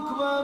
أكبر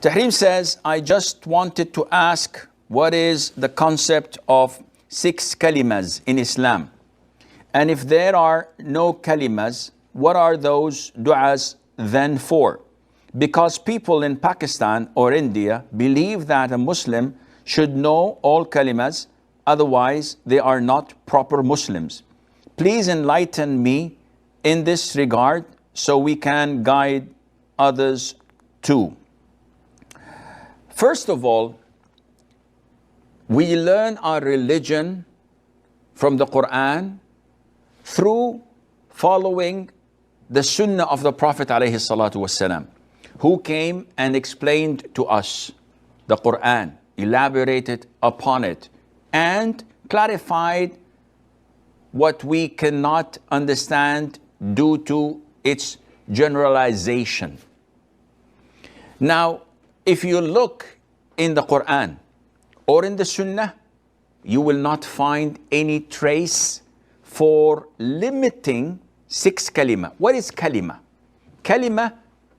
Tahrim says, I just wanted to ask, what is the concept of 6 kalimas in Islam? And if there are no kalimas, what are those du'as then for? Because people in Pakistan or India believe that a Muslim should know all kalimas, otherwise they are not proper Muslims. Please enlighten me in this regard so we can guide others too. First of all, we learn our religion from the Quran through following the Sunnah of the Prophet ﷺ, who came and explained to us the Quran, elaborated upon it, and clarified what we cannot understand due to its generalization. Now, if you look in the Quran or in the Sunnah, you will not find any trace for limiting 6 kalima. What is kalima? Kalima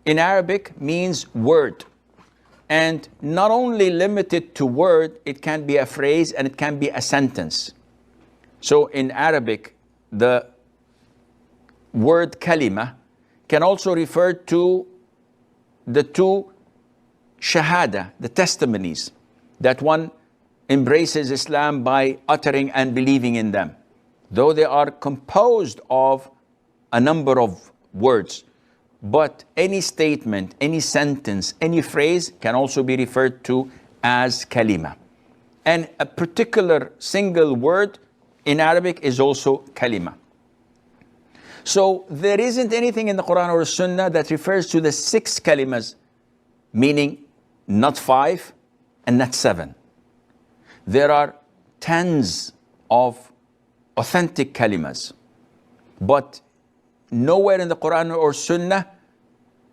in Arabic means word. And not only limited to word, it can be a phrase and it can be a sentence. So in Arabic, the word kalima can also refer to the 2 shahada, the testimonies that one embraces Islam by uttering and believing in them. Though they are composed of a number of words, but any statement, any sentence, any phrase can also be referred to as kalima. And a particular single word in Arabic is also kalima. So there isn't anything in the Quran or Sunnah that refers to the 6 kalimas, meaning not 5 and not 7. There are tens of authentic kalimas, but nowhere in the Quran or Sunnah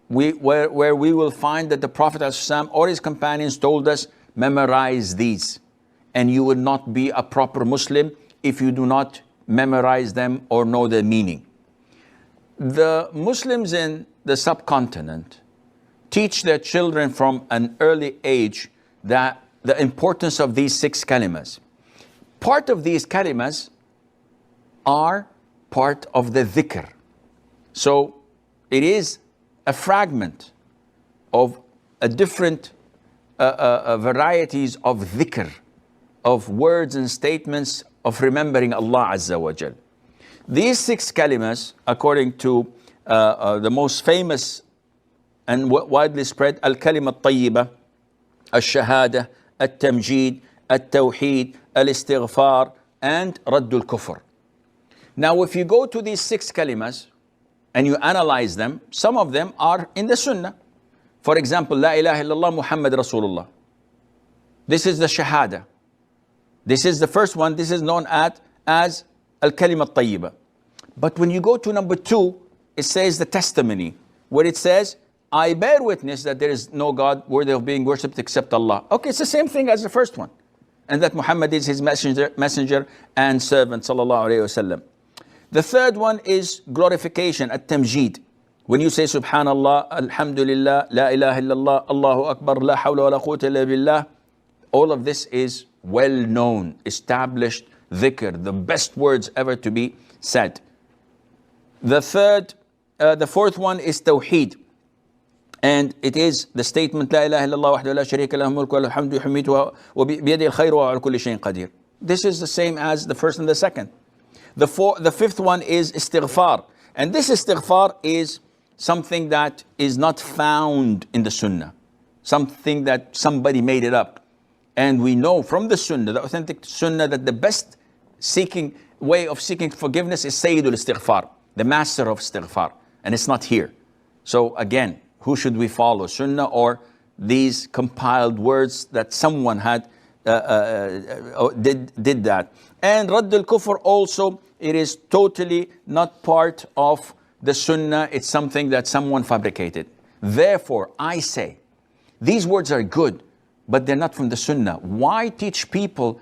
where we will find that the Prophet ﷺ or his companions told us, memorize these, and you will not be a proper Muslim if you do not memorize them or know the meaning. The Muslims in the subcontinent teach their children from an early age that the importance of these 6 kalimas. Part of these kalimas are part of the dhikr. So it is a fragment of a different varieties of dhikr, of words and statements of remembering Allah Azza wa Jal. These 6 kalimas, according to the most famous and widely spread, al-kalima al-tayyiba, al-shahada, al-tamjid, al-tawheed, al-istighfar, and raddul kufr. Now, if you go to these 6 kalimas and you analyze them, some of them are in the Sunnah. For example, La ilaha illallah Muhammad Rasulullah. This is the shahada. This is the first one. This is known as al-kalima al-tayyiba. But when you go to number 2, it says the testimony, where it says, I bear witness that there is no God worthy of being worshipped except Allah. Okay, it's the same thing as the first one. And that Muhammad is his messenger and servant, sallallahu alayhi wasallam. The third one is glorification, at-tamjid. When you say Subhanallah, Alhamdulillah, La ilaha illallah, Allahu Akbar, La hawla wa la quwwata illa billah, all of this is well known, established dhikr, the best words ever to be said. The fourth one is tawheed. And it is the statement, La ilaha illallah wahdahu la sharika lahu mulku wa lahu hamdu yuhmitu wa biyadihi al-khayru wa ala kulli shay'in qadir. This is the same as the first and the second. The fifth one is istighfar. And this istighfar is something that is not found in the Sunnah. Something that somebody made it up. And we know from the Sunnah, the authentic Sunnah, that the best way of seeking forgiveness is Sayyidul Istighfar, the master of istighfar. And it's not here. So again, who should we follow, Sunnah or these compiled words that someone had did that? And Radd al-Kufr also, it is totally not part of the Sunnah. It's something that someone fabricated. Therefore, I say, these words are good, but they're not from the Sunnah. Why teach people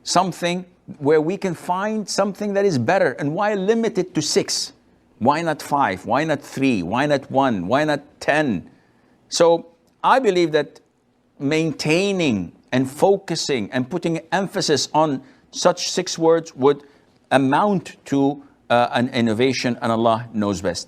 something where we can find something that is better? And why limit it to 6? Why not 5? Why not 3? Why not 1? Why not 10? So I believe that maintaining and focusing and putting emphasis on such 6 words would amount to an innovation, and Allah knows best.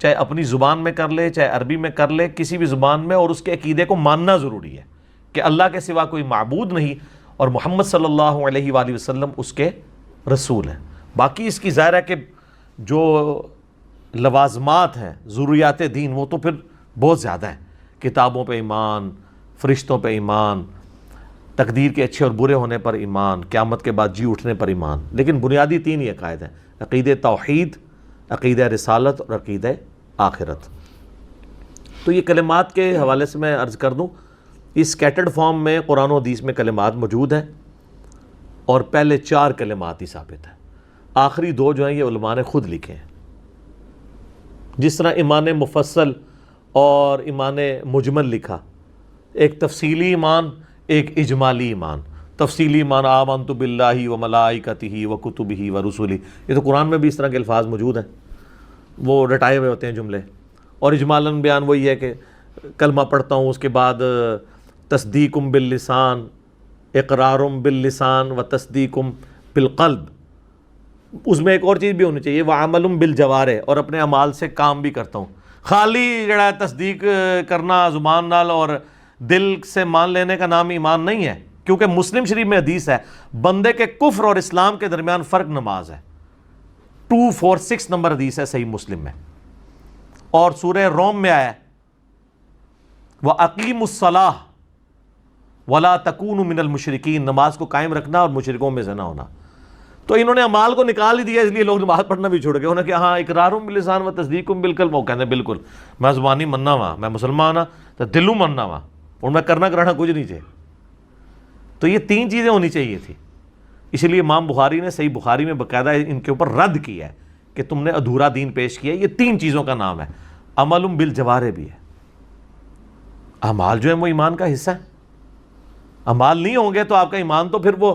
چاہے اپنی زبان میں کر لے چاہے عربی میں کر لے، کسی بھی زبان میں، اور اس کے عقیدے کو ماننا ضروری ہے کہ اللہ کے سوا کوئی معبود نہیں اور محمد صلی اللہ علیہ وآلہ وسلم اس کے رسول ہیں۔ باقی اس کی ظاہر ہے کہ جو لوازمات ہیں ضروریات دین وہ تو پھر بہت زیادہ ہیں، کتابوں پہ ایمان، فرشتوں پہ ایمان، تقدیر کے اچھے اور برے ہونے پر ایمان، قیامت کے بعد جی اٹھنے پر ایمان، لیکن بنیادی تین ہی عقائد ہیں: عقیدہ توحید، عقیدہ رسالت اور عقیدہ آخرت۔ تو یہ کلمات کے حوالے سے میں عرض کر دوں، اس اسکیٹرڈ فارم میں قرآن و حدیث میں کلمات موجود ہیں، اور پہلے 4 کلمات ہی ثابت ہیں، آخری 2 جو ہیں یہ علماء نے خود لکھے ہیں۔ جس طرح ایمان مفصل اور ایمان مجمل لکھا، ایک تفصیلی ایمان ایک اجمالی ایمان۔ تفصیلی ایمان آمنت باللہ و ملائکتہ و کتبہ و رسلہ، یہ تو قرآن میں بھی اس طرح کے الفاظ موجود ہیں، وہ رٹائے ہوئے ہوتے ہیں جملے۔ اور اجمالاً بیان وہی ہے کہ کلمہ پڑھتا ہوں، اس کے بعد تصدیق باللسان، اقرار باللسان و تصدیق بالقلب۔ اس میں ایک اور چیز بھی ہونی چاہیے، وعمل بالجوارح، اور اپنے اعمال سے کام بھی کرتا ہوں۔ خالی جڑا تصدیق کرنا زبان نال اور دل سے مان لینے کا نام ایمان نہیں ہے، کیونکہ مسلم شریف میں حدیث ہے بندے کے کفر اور اسلام کے درمیان فرق نماز ہے۔ 246 نمبر حدیث ہے صحیح مسلم میں، اور سورہ روم میں آیا ہے وَأَقِيمُوا الصَّلَاةَ وَلَا تَكُونُوا مِنَ الْمُشْرِكِينَ، نماز کو قائم رکھنا اور مشرکوں میں سے نہ ہونا۔ تو انہوں نے اعمال کو نکال ہی دیا، اس لیے لوگ نماز پڑھنا بھی چھوڑ گئے۔ انہوں نے کہا ہاں اقرار باللسان و تصدیق بالقلب، وہ کہتے ہیں بالکل میں زبانی مننا وا، میں مسلمان ہاں تو دلوں مننا وا، اور میں کرنا کرانا کچھ نہیں چاہیے۔ تو یہ 3 چیزیں ہونی چاہیے تھی، اس لیے امام بخاری نے صحیح بخاری میں باقاعدہ ان کے اوپر رد کیا ہے کہ تم نے ادھورا دین پیش کیا۔ یہ 3 چیزوں کا نام ہے۔ عمل بالجوارح بھی ہے، اعمال جو ہیں وہ ایمان کا حصہ ہے۔ اعمال نہیں ہوں گے تو آپ کا ایمان تو پھر وہ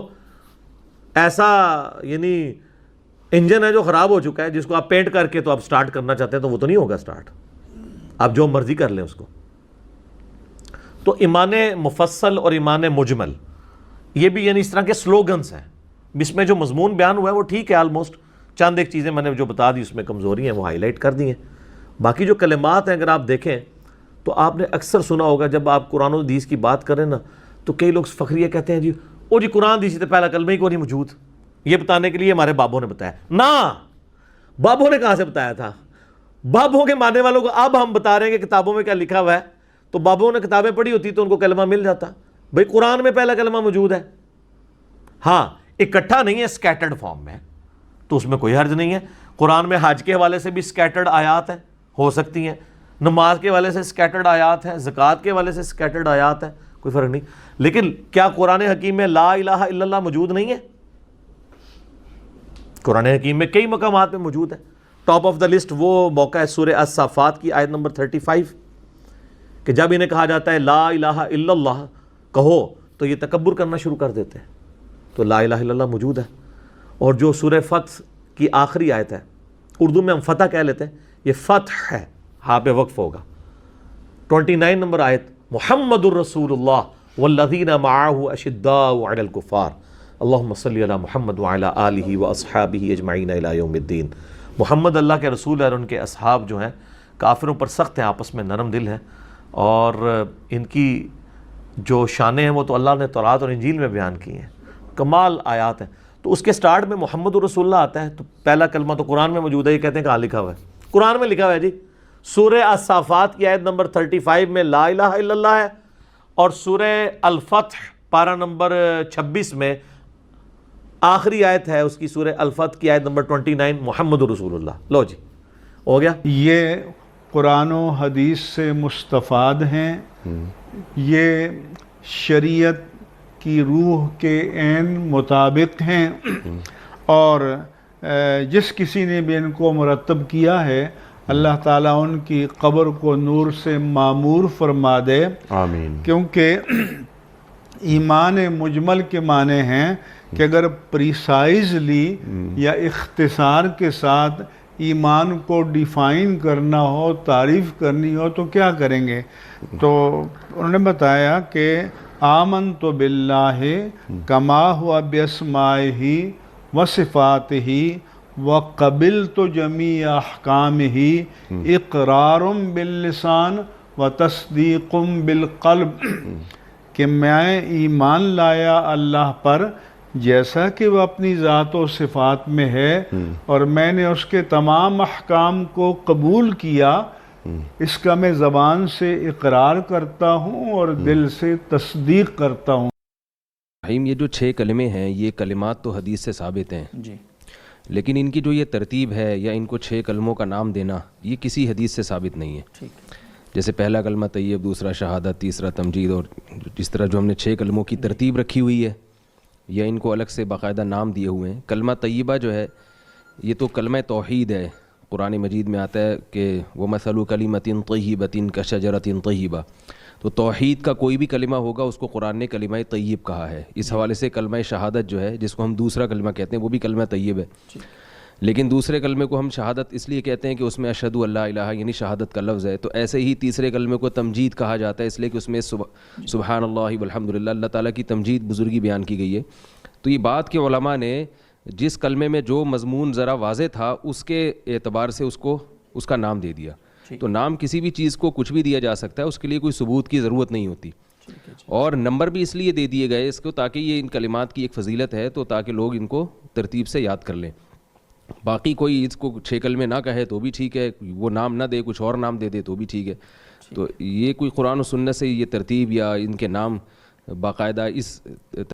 ایسا یعنی انجن ہے جو خراب ہو چکا ہے، جس کو آپ پینٹ کر کے تو آپ سٹارٹ کرنا چاہتے ہیں تو وہ تو نہیں ہوگا سٹارٹ، آپ جو مرضی کر لیں اس کو۔ تو ایمان مفصل اور ایمان مجمل یہ بھی یعنی اس طرح کے سلوگنز ہیں، اس میں جو مضمون بیان ہوا ہے وہ ٹھیک ہے آلموسٹ، چند ایک چیزیں میں نے جو بتا دی اس میں کمزوری ہیں وہ ہائی لائٹ کر دی ہیں۔ باقی جو کلمات ہیں اگر آپ دیکھیں تو آپ نے اکثر سنا ہوگا جب آپ قرآن و حدیث کی بات کریں نا تو کئی لوگ فخریہ کہتے ہیں جی او جی قرآن حدیث سے پہلا کلمہ ہی کو نہیں موجود، یہ بتانے کے لیے ہمارے بابوں نے بتایا۔ نہ، بابوں نے کہاں سے بتایا تھا؟ بابوں کے ماننے والوں کو اب ہم بتا رہے ہیں کہ کتابوں میں کیا لکھا ہوا ہے، تو بابوں نے کتابیں پڑھی ہوتی تو ان کو کلمہ مل جاتا۔ بھئی قرآن میں پہلا کلمہ موجود ہے، ہاں اکٹھا نہیں ہے، سکیٹرڈ فارم میں، تو اس میں کوئی حرج نہیں ہے۔ قرآن میں حج کے حوالے سے بھی سکیٹرڈ آیات ہیں، ہو سکتی ہیں، نماز کے حوالے سے سکیٹرڈ آیات ہیں، زکوٰۃ کے حوالے سے سکیٹرڈ آیات ہیں، کوئی فرق نہیں۔ لیکن کیا قرآن حکیم میں لا الہ الا اللہ موجود نہیں ہے؟ قرآن حکیم میں کئی مقامات پہ موجود ہے۔ ٹاپ آف دا لسٹ وہ موقع ہے سورہ الصافات کی آیت نمبر 35 کہ جب انہیں کہا جاتا ہے لا الہ الا اللہ کہو تو یہ تکبر کرنا شروع کر دیتے ہیں، تو لا الہ الا اللہ موجود ہے۔ اور جو سورہ فتح کی آخری آیت ہے، اردو میں ہم فتح کہہ لیتے ہیں، یہ فتح ہے، ہاں پہ وقف ہوگا۔ 29 نمبر آیت محمد الرسول اللہ والذین معہ اشداء علی الکفار اللہم صلی علی محمد وعلی آلہ واصحابہ اجمعین الی یوم الدین۔ محمد اللہ کے رسول ہے اور ان کے اصحاب جو ہیں کافروں پر سخت ہیں، آپس میں نرم دل ہیں، اور ان کی جو شانیں ہیں وہ تو اللہ نے تورات اور انجیل میں بیان کی ہیں، کمال آیات ہیں۔ تو اس کے سٹارٹ میں محمد الرسول اللہ آتا ہے، تو پہلا کلمہ تو قرآن میں موجود ہے، یہ کہتے ہیں کہاں لکھا ہوا ہے؟ قرآن میں لکھا ہوا ہے جی، سورہ الصافات کی آیت نمبر 35 میں لا الہ الا اللہ ہے، اور سورہ الفتح پارہ نمبر 26 میں آخری آیت ہے اس کی، سورہ الفتح کی آیت نمبر 29 محمد رسول اللہ۔ لو جی ہو گیا۔ یہ قرآن و حدیث سے مستفاد ہیں، یہ شریعت کی روح کے عین مطابق ہیں، اور جس کسی نے بھی ان کو مرتب کیا ہے اللہ تعالیٰ ان کی قبر کو نور سے معمور فرما دے، آمین۔ کیونکہ ایمان مجمل کے معنی ہیں کہ اگر پریسائزلی یا اختصار کے ساتھ ایمان کو ڈیفائن کرنا ہو، تعریف کرنی ہو تو کیا کریں گے؟ تو انہوں نے بتایا کہ آمنت باللہ کما ہوا باسمائہ و صفاتہ وقبلت جمیع احکامہ اقرار باللسان و تصدیق بالقلب، کہ میں ایمان لایا اللہ پر جیسا کہ وہ اپنی ذات و صفات میں ہے، اور میں نے اس کے تمام احکام کو قبول کیا، اس کا میں زبان سے اقرار کرتا ہوں اور دل سے تصدیق کرتا ہوں۔ رحیم، یہ جو 6 کلمے ہیں یہ کلمات تو حدیث سے ثابت ہیں جی، لیکن ان کی جو یہ ترتیب ہے یا ان کو 6 کلموں کا نام دینا یہ کسی حدیث سے ثابت نہیں ہے۔ جیسے پہلا کلمہ طیب، دوسرا شہادت، تیسرا تمجید، اور جس طرح جو ہم نے 6 کلموں کی ترتیب رکھی ہوئی ہے یا ان کو الگ سے باقاعدہ نام دیے ہوئے ہیں۔ کلمہ طیبہ جو ہے یہ تو کلمہ توحید ہے، قرآن مجید میں آتا ہے کہ وَمَثَلُ كَلِمَةٍ طَيِّبَةٍ كَشَجَرَةٍ طَيِّبَةٍ، تو توحید کا کوئی بھی کلمہ ہوگا اس کو قرآن نے کلمہ طیب کہا ہے۔ اس حوالے سے کلمہ شہادت جو ہے جس کو ہم دوسرا کلمہ کہتے ہیں وہ بھی کلمہ طیب ہے، لیکن دوسرے کلمے کو ہم شہادت اس لیے کہتے ہیں کہ اس میں اشہد اللہ الہ یعنی شہادت کا لفظ ہے۔ تو ایسے ہی تیسرے کلمے کو تمجید کہا جاتا ہے اس لیے کہ اس میں سبحان اللہ والحمدللہ، اللہ تعالیٰ کی تمجید بزرگی بیان کی گئی ہے۔ تو یہ بات کہ علماء نے جس کلمے میں جو مضمون ذرا واضح تھا اس کے اعتبار سے اس کا نام دے دیا۔ تو نام کسی بھی چیز کو کچھ بھی دیا جا سکتا ہے، اس کے لیے کوئی ثبوت کی ضرورت نہیں ہوتی، اور نمبر بھی اس لیے دے دیے گئے اس کو تاکہ یہ ان کلمات کی ایک فضیلت ہے، تو تاکہ لوگ ان کو ترتیب سے یاد کر لیں۔ باقی کوئی اس کو 6 کلمے نہ کہے تو بھی ٹھیک ہے، وہ نام نہ دے کچھ اور نام دے دے تو بھی ٹھیک ہے۔ تو یہ کوئی قرآن و سنت سے یہ ترتیب یا ان کے نام باقاعدہ اس